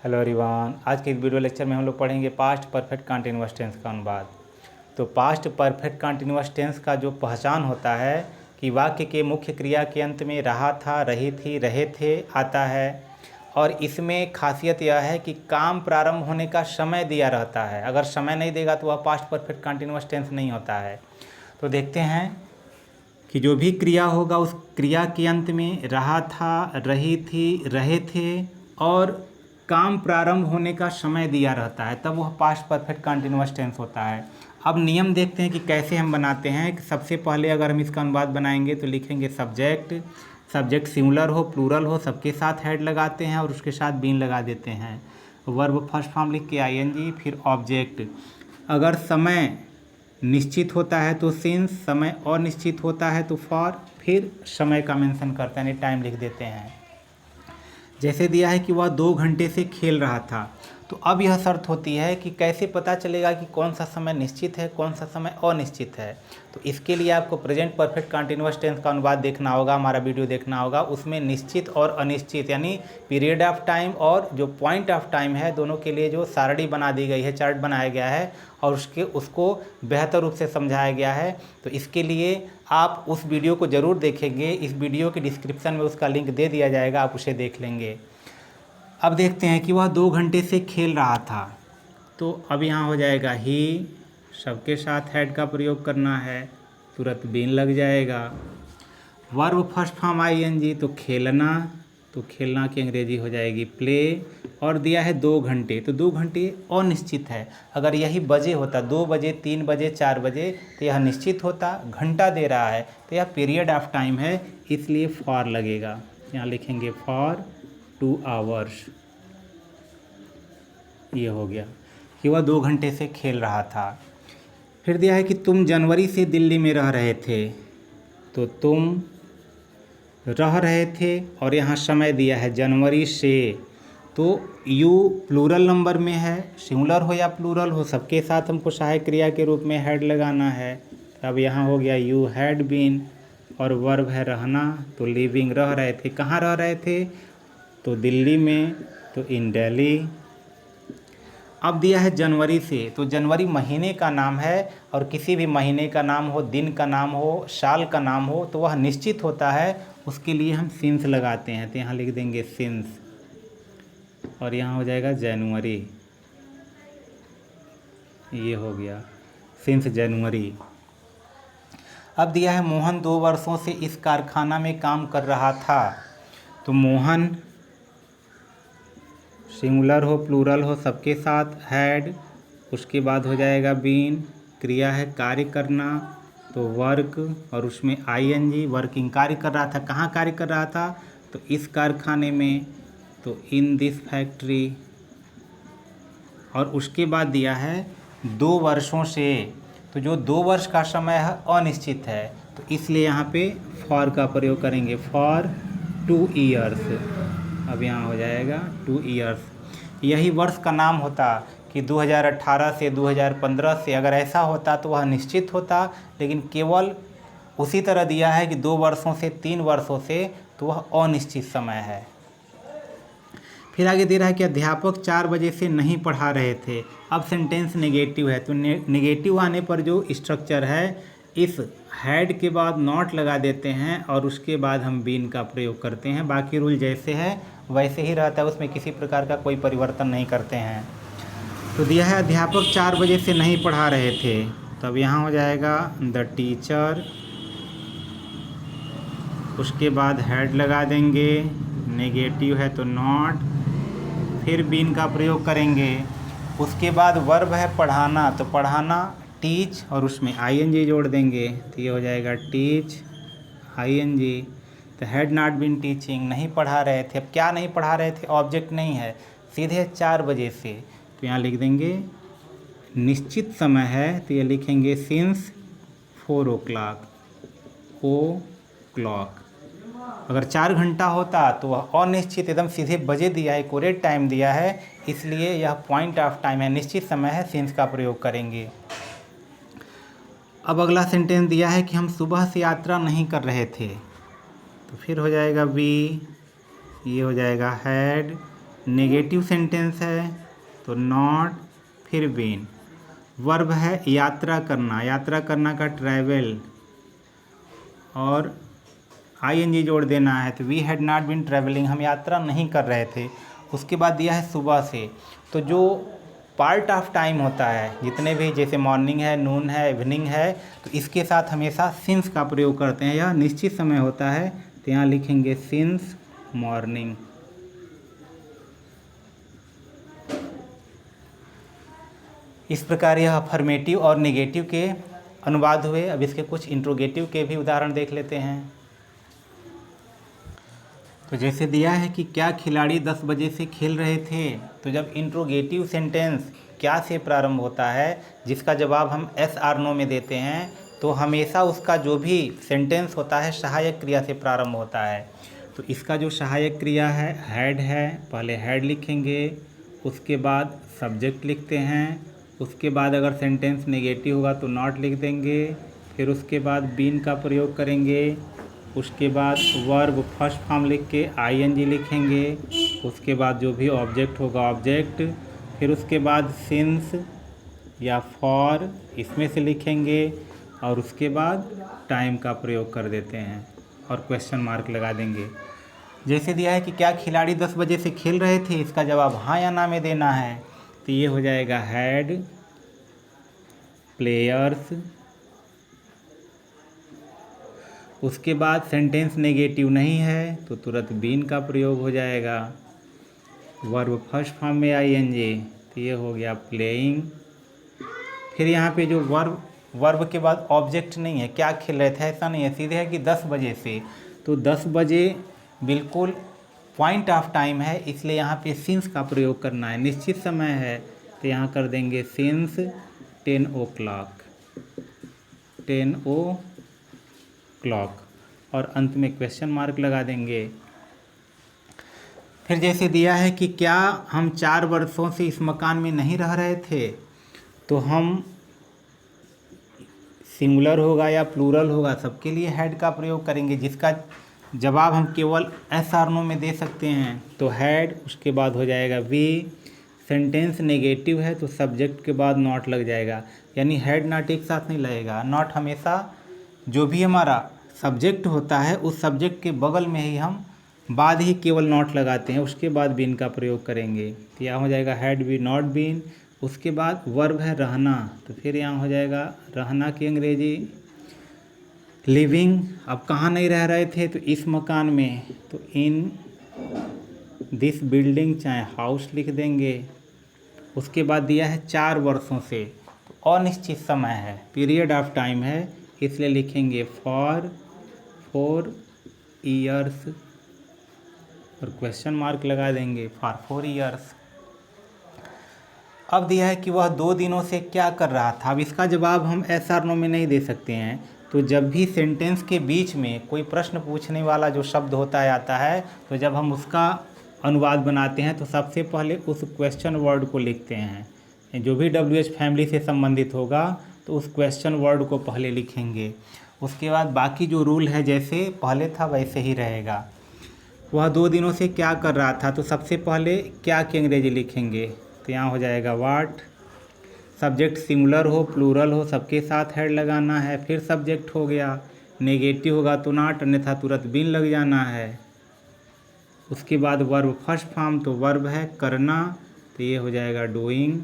Hello everyone, आज के इस वीडियो लेक्चर में हम लोग पढ़ेंगे पास्ट परफेक्ट कंटीन्यूअस टेंस का अनुवाद। तो पास्ट परफेक्ट कंटीन्यूअस टेंस का जो पहचान होता है कि वाक्य के मुख्य क्रिया के अंत में रहा था, रही थी, रहे थे आता है। और इसमें खासियत यह है कि काम प्रारंभ होने का समय दिया रहता है। अगर समय नहीं देगा तो वह पास्ट परफेक्ट कंटीन्यूअस टेंस नहीं होता है। तो देखते हैं कि जो भी क्रिया होगा उस क्रिया के अंत में रहा था, रही थी, रहे थे और काम प्रारंभ होने का समय दिया रहता है, तब वह पास्ट परफेक्ट कंटीन्यूअस टेंस होता है। अब नियम देखते हैं कि कैसे हम बनाते हैं। सबसे पहले अगर हम इसका अनुवाद बनाएंगे तो लिखेंगे सब्जेक्ट सिंगुलर हो प्लूरल हो सबके साथ हेड लगाते हैं और उसके साथ बीन लगा देते हैं। वर्ब फर्स्ट फॉर्म लिख के आईएनजी, फिर ऑब्जेक्ट। अगर समय निश्चित होता है तो सिंस, समय अनिश्चित होता है तो फॉर, फिर समय का मेंशन करते हैं, टाइम लिख देते हैं। जैसे दिया है कि वह 2 घंटे से खेल रहा था, तो अब यह शर्त होती है कि कैसे पता चलेगा कि कौन सा समय निश्चित है, कौन सा समय अनिश्चित है। तो इसके लिए आपको प्रेजेंट परफेक्ट कंटीन्यूअस टेंस का अनुवाद देखना होगा, हमारा वीडियो देखना होगा। उसमें निश्चित और अनिश्चित यानी पीरियड ऑफ टाइम और जो पॉइंट ऑफ टाइम है, दोनों के लिए जो सारणी बना दी गई है, चार्ट बनाया गया है और उसको बेहतर रूप से समझाया गया है। तो इसके लिए आप उस वीडियो को ज़रूर देखेंगे। इस वीडियो के डिस्क्रिप्शन में उसका लिंक दे दिया जाएगा, आप उसे देख लेंगे। अब देखते हैं कि वह 2 घंटे से खेल रहा था, तो अब यहाँ हो जाएगा ही, सबके साथ हेड का प्रयोग करना है, तुरंत बीन लग जाएगा। वर्ब फर्स्ट फॉर्म आईएनजी, तो खेलना की अंग्रेजी हो जाएगी प्ले। और दिया है 2 घंटे, तो 2 घंटे अनिश्चित है। अगर यही बजे होता 2 बजे, 3 बजे, 4 बजे, तो यह निश्चित होता। घंटा दे रहा है तो यह पीरियड ऑफ टाइम है, इसलिए फॉर लगेगा। यहाँ लिखेंगे फॉर 2 आवर्स। ये हो गया कि वह 2 घंटे से खेल रहा था। फिर दिया है कि तुम जनवरी से दिल्ली में रह रहे थे, तो तुम रह रहे थे और यहाँ समय दिया है जनवरी से, तो यू प्लूरल नंबर में है, सिंगुलर हो या प्लूरल हो सबके साथ हमको सहायक क्रिया के रूप में हेड लगाना है। अब यहाँ हो गया यू हैड बीन और वर्ब है रहना, तो लिविंग रह रहे थे। कहाँ रह रहे थे? तो दिल्ली में, तो इन दिल्ली। अब दिया है जनवरी से, तो जनवरी महीने का नाम है और किसी भी महीने का नाम हो, दिन का नाम हो, साल का नाम हो, तो वह निश्चित होता है। उसके लिए हम सिंस लगाते हैं, तो यहाँ लिख देंगे सिंस और यहाँ हो जाएगा जनवरी। ये हो गया सिंस जनवरी। अब दिया है मोहन 2 वर्षों से इस कारखाना में काम कर रहा था, तो मोहन सिंगुलर हो प्लूरल हो सबके साथ हेड, उसके बाद हो जाएगा बीन। क्रिया है कार्य करना, तो वर्क और उसमें आईएनजी, वर्किंग कार्य कर रहा था। कहाँ कार्य कर रहा था? तो इस कारखाने में, तो इन दिस फैक्ट्री। और उसके बाद दिया है 2 वर्षों से, तो जो 2 वर्ष का समय है अनिश्चित है, तो इसलिए यहाँ पे फॉर का प्रयोग करेंगे, फॉर 2 ईयर्स। अब यहाँ हो जाएगा 2 ईयर्स। यही वर्ष का नाम होता कि 2018 से 2015 से, अगर ऐसा होता तो वह निश्चित होता, लेकिन केवल उसी तरह दिया है कि 2 वर्षों से 3 वर्षों से, तो वह अनिश्चित समय है। फिर आगे दे रहा है कि अध्यापक 4 बजे से नहीं पढ़ा रहे थे। अब सेंटेंस नेगेटिव है, तो नेगेटिव आने पर जो स्ट्रक्चर है, इस हेड के बाद नॉट लगा देते हैं और उसके बाद हम बीन का प्रयोग करते हैं। बाकी रूल जैसे है वैसे ही रहता है, उसमें किसी प्रकार का कोई परिवर्तन नहीं करते हैं। तो दिया है अध्यापक 4 बजे से नहीं पढ़ा रहे थे, तब यहाँ हो जाएगा द टीचर, उसके बाद हेड लगा देंगे, नेगेटिव है तो नॉट, फिर बीन का प्रयोग करेंगे। उसके बाद वर्ब है पढ़ाना, तो पढ़ाना टीच और उसमें आईएनजी जोड़ देंगे, तो ये हो जाएगा टीच आईएनजी। तो हैड नॉट बीन टीचिंग, नहीं पढ़ा रहे थे। अब क्या नहीं पढ़ा रहे थे? ऑब्जेक्ट नहीं है, सीधे 4 बजे से, तो यहाँ लिख देंगे निश्चित समय है, तो ये लिखेंगे सिंस 4 o'clock। अगर 4 घंटा होता तो वह अनिश्चित, एकदम सीधे बजे दिया है, एक्यूरेट टाइम दिया है, इसलिए यह पॉइंट ऑफ टाइम है, निश्चित समय है, सिंस का प्रयोग करेंगे। अब अगला सेंटेंस दिया है कि हम सुबह से यात्रा नहीं कर रहे थे, तो फिर हो जाएगा वी, ये हो जाएगा हैड, नेगेटिव सेंटेंस है तो नॉट, फिर बीन। वर्ब है यात्रा करना, यात्रा करना का ट्रैवल, और आईएनजी जोड़ देना है तो we had not been travelling, हम यात्रा नहीं कर रहे थे। उसके बाद दिया है सुबह से, तो जो पार्ट ऑफ टाइम होता है जितने भी, जैसे मॉर्निंग है, नून है, इवनिंग है, तो इसके साथ हमेशा सिंस का प्रयोग करते हैं। यह निश्चित समय होता है तो यहाँ लिखेंगे सिंस मॉर्निंग। इस प्रकार यह अफर्मेटिव और नेगेटिव के अनुवाद हुए। अब इसके कुछ इंट्रोगेटिव के भी उदाहरण देख लेते हैं। तो जैसे दिया है कि क्या खिलाड़ी 10 बजे से खेल रहे थे, तो जब इंट्रोगेटिव सेंटेंस क्या से प्रारंभ होता है जिसका जवाब हम एस आर नो में देते हैं, तो हमेशा उसका जो भी सेंटेंस होता है सहायक क्रिया से प्रारंभ होता है। तो इसका जो सहायक क्रिया है पहले हैड लिखेंगे, उसके बाद सब्जेक्ट लिखते हैं, उसके बाद अगर सेंटेंस नेगेटिव होगा तो नॉट लिख देंगे, फिर उसके बाद बीन का प्रयोग करेंगे, उसके बाद वर्ब फर्स्ट फॉर्म लिख के आईएनजी लिखेंगे, उसके बाद जो भी ऑब्जेक्ट होगा ऑब्जेक्ट, फिर उसके बाद सिंस या फॉर इसमें से लिखेंगे, और उसके बाद टाइम का प्रयोग कर देते हैं और क्वेश्चन मार्क लगा देंगे। जैसे दिया है कि क्या खिलाड़ी 10 बजे से खेल रहे थे, इसका जवाब हाँ या ना में देना है, तो ये हो जाएगा हैड प्लेयर्स। उसके बाद सेंटेंस नेगेटिव नहीं है तो तुरंत बीन का प्रयोग हो जाएगा। वर्ब फर्स्ट फॉर्म में आईएनजी, तो ये हो गया प्लेइंग। फिर यहाँ पे जो वर्ब के बाद ऑब्जेक्ट नहीं है, क्या खेल रहे थे ऐसा नहीं है, सीधे है कि 10 बजे से, तो 10 बजे बिल्कुल पॉइंट ऑफ टाइम है, इसलिए यहाँ पे सिंस का प्रयोग करना है। निश्चित समय है तो यहाँ कर देंगे सिंस 10 o'clock, 10 o'clock, और अंत में क्वेश्चन मार्क लगा देंगे। फिर जैसे दिया है कि क्या हम 4 वर्षों से इस मकान में नहीं रह रहे थे, तो हम सिंगुलर होगा या प्लूरल होगा सबके लिए हैड का प्रयोग करेंगे, जिसका जवाब हम केवल एस आर नो में दे सकते हैं। तो हैड, उसके बाद हो जाएगा वी। सेंटेंस नेगेटिव है तो सब्जेक्ट के बाद नॉट लग जाएगा, यानी हैड नॉट एक साथ नहीं लगेगा। नॉट हमेशा जो भी हमारा सब्जेक्ट होता है उस सब्जेक्ट के बगल में ही हम बाद ही केवल नॉट लगाते हैं, उसके बाद बीन का प्रयोग करेंगे। तो यहाँ हो जाएगा हैड बी नॉट बीन। उसके बाद वर्ब है रहना, तो फिर यहाँ हो जाएगा रहना की अंग्रेजी लिविंग। अब कहाँ नहीं रह रहे थे, तो इस मकान में, तो इन दिस बिल्डिंग, चाहे हाउस लिख देंगे। उसके बाद दिया है 4 वर्षों से, तो अनिश्चित समय है, पीरियड ऑफ टाइम है, इसलिए लिखेंगे फॉर 4 ईयर्स और क्वेश्चन मार्क लगा देंगे फॉर 4 ईयर्स। अब दिया है कि वह 2 दिनों से क्या कर रहा था। अब इसका जवाब हम एस आर नो में नहीं दे सकते हैं, तो जब भी सेंटेंस के बीच में कोई प्रश्न पूछने वाला जो शब्द होता है आता है, तो जब हम उसका अनुवाद बनाते हैं तो सबसे पहले उस क्वेश्चन वर्ड को लिखते हैं। जो भी WH फैमिली से संबंधित होगा तो उस क्वेश्चन वर्ड को पहले लिखेंगे। उसके बाद बाकी जो रूल है जैसे पहले था वैसे ही रहेगा। वह 2 दिनों से क्या कर रहा था, तो सबसे पहले क्या की अंग्रेजी लिखेंगे, तो यहाँ हो जाएगा वाट। सब्जेक्ट सिंगुलर हो प्लूरल हो सबके साथ हेड लगाना है। फिर सब्जेक्ट हो गया, नेगेटिव होगा तो नॉट, अन्यथा तुरंत बीन लग जाना है। उसके बाद वर्ब फर्स्ट फॉर्म, तो वर्ब है करना, तो ये हो जाएगा डूइंग।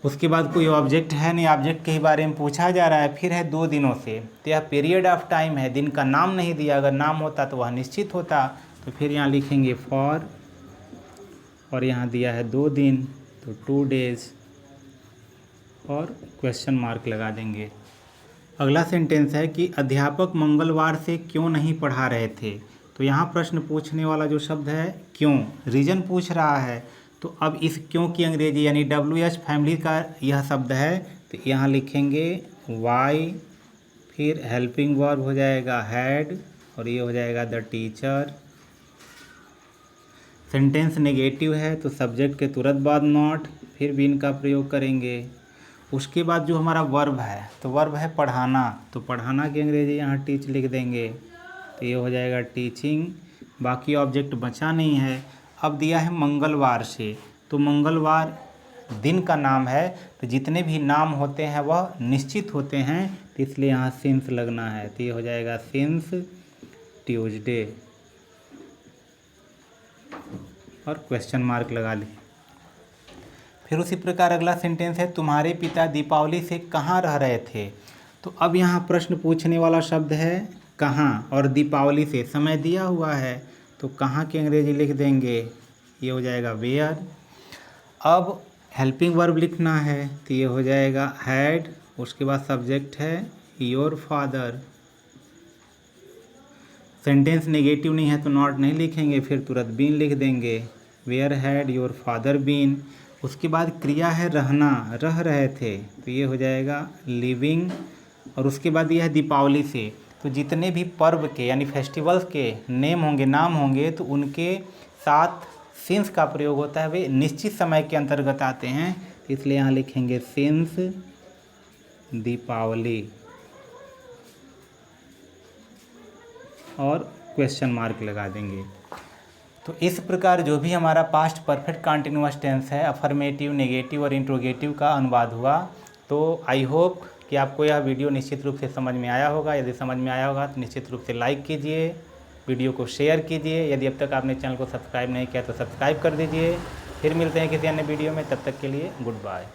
उसके बाद कोई ऑब्जेक्ट है नहीं, ऑब्जेक्ट के ही बारे में पूछा जा रहा है। फिर है 2 दिनों से, तो यह पीरियड ऑफ टाइम है, दिन का नाम नहीं दिया, अगर नाम होता तो वह निश्चित होता। तो फिर यहाँ लिखेंगे फॉर, और यहाँ दिया है 2 दिन, तो 2 डेज और क्वेश्चन मार्क लगा देंगे। अगला सेंटेंस है कि अध्यापक मंगलवार से क्यों नहीं पढ़ा रहे थे, तो यहाँ प्रश्न पूछने वाला जो शब्द है क्यों, रीज़न पूछ रहा है। तो अब इस क्यों की अंग्रेजी यानी WH फैमिली का यह शब्द है, तो यहाँ लिखेंगे वाई, फिर हेल्पिंग वर्ब हो जाएगा हैड, और ये हो जाएगा द टीचर। सेंटेंस नेगेटिव है तो सब्जेक्ट के तुरंत बाद नॉट, फिर बीन का प्रयोग करेंगे। उसके बाद जो हमारा वर्ब है, तो वर्ब है पढ़ाना, तो पढ़ाना की अंग्रेजी यहाँ टीच लिख देंगे, तो ये हो जाएगा टीचिंग। बाकी ऑब्जेक्ट बचा नहीं है। अब दिया है मंगलवार से, तो मंगलवार दिन का नाम है, तो जितने भी नाम होते हैं वह निश्चित होते हैं, तो इसलिए यहाँ सिंस लगना है, तो ये हो जाएगा सिंस ट्यूसडे और क्वेश्चन मार्क लगा ली। फिर उसी प्रकार अगला सेंटेंस है, तुम्हारे पिता दीपावली से कहाँ रह रहे थे। तो अब यहाँ प्रश्न पूछने वाला शब्द है कहाँ, और दीपावली से समय दिया हुआ है, तो कहाँ की अंग्रेजी लिख देंगे, ये हो जाएगा वेयर। अब हेल्पिंग वर्ब लिखना है, तो ये हो जाएगा हैड, उसके बाद सब्जेक्ट है योर फादर। सेंटेंस नेगेटिव नहीं है तो नॉट नहीं लिखेंगे, फिर तुरंत बीन लिख देंगे, where had your father been. उसके बाद क्रिया है रहना, रह रहे थे, तो ये हो जाएगा लिविंग। और उसके बाद यह है दीपावली से, तो जितने भी पर्व के यानी फेस्टिवल्स के नेम होंगे, नाम होंगे, तो उनके साथ सिंस का प्रयोग होता है, वे निश्चित समय के अंतर्गत आते हैं, इसलिए यहाँ लिखेंगे सिंस दीपावली और क्वेश्चन मार्क लगा देंगे। तो इस प्रकार जो भी हमारा पास्ट परफेक्ट कंटीन्यूअस टेंस है, अफर्मेटिव, नेगेटिव और इंट्रोगेटिव का अनुवाद हुआ। तो आई होप कि आपको यह वीडियो निश्चित रूप से समझ में आया होगा। यदि समझ में आया होगा तो निश्चित रूप से लाइक कीजिए, वीडियो को शेयर कीजिए। यदि अब तक आपने चैनल को सब्सक्राइब नहीं किया तो सब्सक्राइब कर दीजिए। फिर मिलते हैं किसी अन्य वीडियो में, तब तक के लिए गुड बाय।